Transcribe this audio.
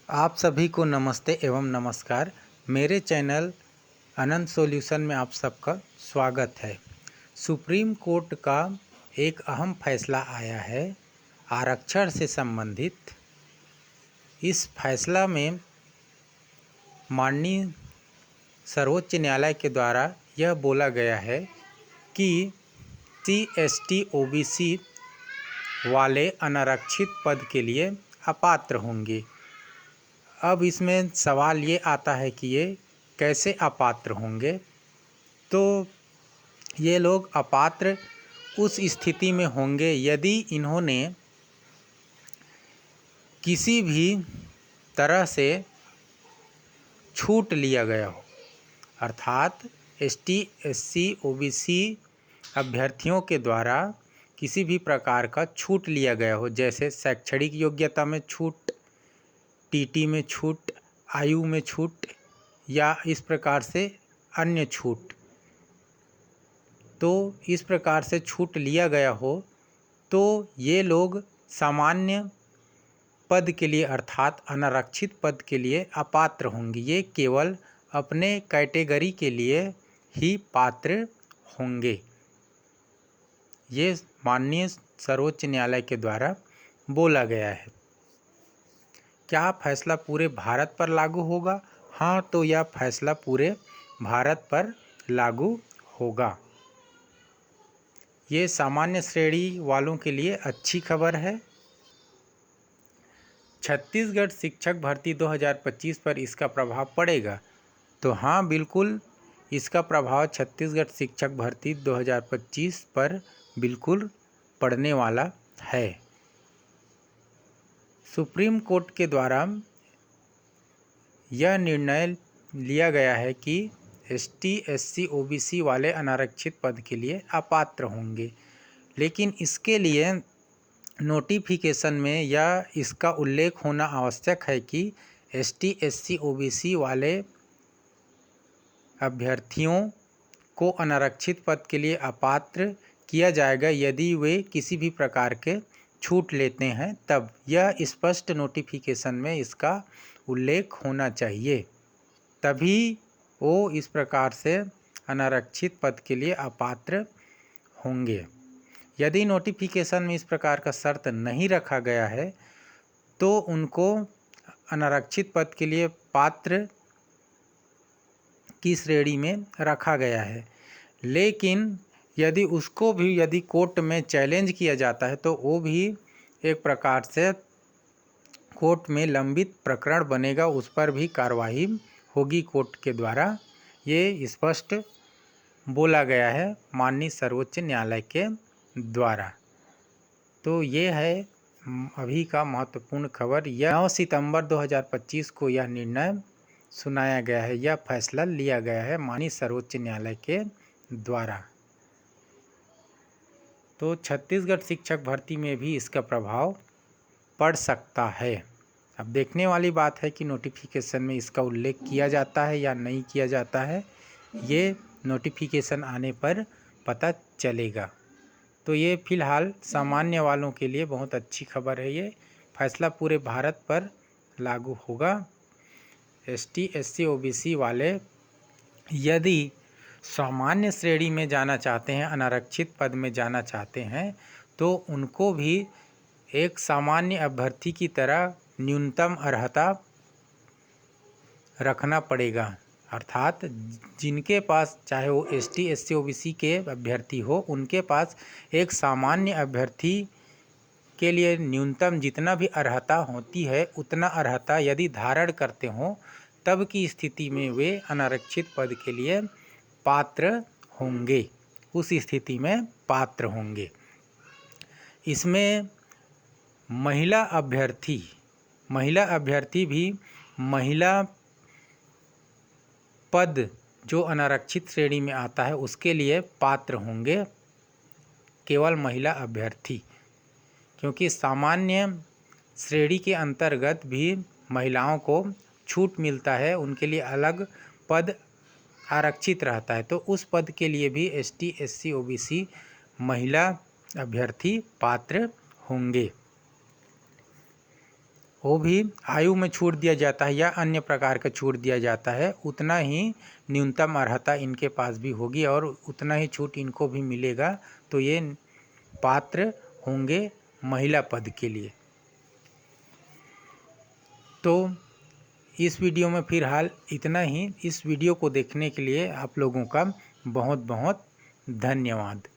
आप सभी को नमस्ते एवं नमस्कार। मेरे चैनल अनंत सॉल्यूशन में आप सबका स्वागत है। सुप्रीम कोर्ट का एक अहम फैसला आया है आरक्षण से संबंधित। इस फैसला में माननीय सर्वोच्च न्यायालय के द्वारा यह बोला गया है कि SC OBC वाले अनारक्षित पद के लिए अपात्र होंगे। अब इसमें सवाल ये आता है कि ये कैसे अपात्र होंगे। तो ये लोग अपात्र उस स्थिति में होंगे यदि इन्होंने किसी भी तरह से छूट लिया गया हो, अर्थात ST SC OBC अभ्यर्थियों के द्वारा किसी भी प्रकार का छूट लिया गया हो, जैसे शैक्षणिक योग्यता में छूट, TT में छूट, आयु में छूट या इस प्रकार से अन्य छूट। तो इस प्रकार से छूट लिया गया हो तो ये लोग सामान्य पद के लिए अर्थात अनारक्षित पद के लिए अपात्र होंगे। ये केवल अपने कैटेगरी के लिए ही पात्र होंगे। ये माननीय सर्वोच्च न्यायालय के द्वारा बोला गया है। क्या फैसला पूरे भारत पर लागू होगा? हाँ, तो यह फैसला पूरे भारत पर लागू होगा। ये सामान्य श्रेणी वालों के लिए अच्छी खबर है। छत्तीसगढ़ शिक्षक भर्ती 2025 पर इसका प्रभाव पड़ेगा? तो हाँ, बिल्कुल इसका प्रभाव छत्तीसगढ़ शिक्षक भर्ती 2025 पर बिल्कुल पड़ने वाला है। सुप्रीम कोर्ट के द्वारा यह निर्णय लिया गया है कि ST SC OBC वाले अनारक्षित पद के लिए अपात्र होंगे, लेकिन इसके लिए नोटिफिकेशन में यह इसका उल्लेख होना आवश्यक है कि ST SC OBC वाले अभ्यर्थियों को अनारक्षित पद के लिए अपात्र किया जाएगा यदि वे किसी भी प्रकार के छूट लेते हैं। तब यह स्पष्ट नोटिफिकेशन में इसका उल्लेख होना चाहिए, तभी वो इस प्रकार से अनारक्षित पद के लिए अपात्र होंगे। यदि नोटिफिकेशन में इस प्रकार का शर्त नहीं रखा गया है तो उनको अनारक्षित पद के लिए पात्र की श्रेणी में रखा गया है, लेकिन यदि उसको भी यदि कोर्ट में चैलेंज किया जाता है तो वो भी एक प्रकार से कोर्ट में लंबित प्रकरण बनेगा, उस पर भी कार्रवाई होगी कोर्ट के द्वारा। ये स्पष्ट बोला गया है माननीय सर्वोच्च न्यायालय के द्वारा। तो ये है अभी का महत्वपूर्ण खबर। यह 9 सितंबर 2025 को यह निर्णय सुनाया गया है, यह फैसला लिया गया है माननीय सर्वोच्च न्यायालय के द्वारा। तो छत्तीसगढ़ शिक्षक भर्ती में भी इसका प्रभाव पड़ सकता है। अब देखने वाली बात है कि नोटिफिकेशन में इसका उल्लेख किया जाता है या नहीं किया जाता है, ये नोटिफिकेशन आने पर पता चलेगा। तो ये फिलहाल सामान्य वालों के लिए बहुत अच्छी खबर है। ये फैसला पूरे भारत पर लागू होगा। ST SC OBC वाले यदि सामान्य श्रेणी में जाना चाहते हैं, अनारक्षित पद में जाना चाहते हैं, तो उनको भी एक सामान्य अभ्यर्थी की तरह न्यूनतम अर्हता रखना पड़ेगा। अर्थात जिनके पास, चाहे वो ST SC OBC के अभ्यर्थी हो, उनके पास एक सामान्य अभ्यर्थी के लिए न्यूनतम जितना भी अर्हता होती है उतना अर्हता यदि धारण करते हों तब की स्थिति में वे अनारक्षित पद के लिए पात्र होंगे, उस स्थिति में पात्र होंगे। इसमें महिला अभ्यर्थी भी महिला पद जो अनारक्षित श्रेणी में आता है उसके लिए पात्र होंगे, केवल महिला अभ्यर्थी, क्योंकि सामान्य श्रेणी के अंतर्गत भी महिलाओं को छूट मिलता है, उनके लिए अलग पद आरक्षित रहता है। तो उस पद के लिए भी ST SC OBC महिला अभ्यर्थी पात्र होंगे। वो भी आयु में छूट दिया जाता है या अन्य प्रकार का छूट दिया जाता है, उतना ही न्यूनतम अर्हता इनके पास भी होगी और उतना ही छूट इनको भी मिलेगा। तो ये पात्र होंगे महिला पद के लिए। तो इस वीडियो में फिलहाल इतना ही। इस वीडियो को देखने के लिए आप लोगों का बहुत बहुत धन्यवाद।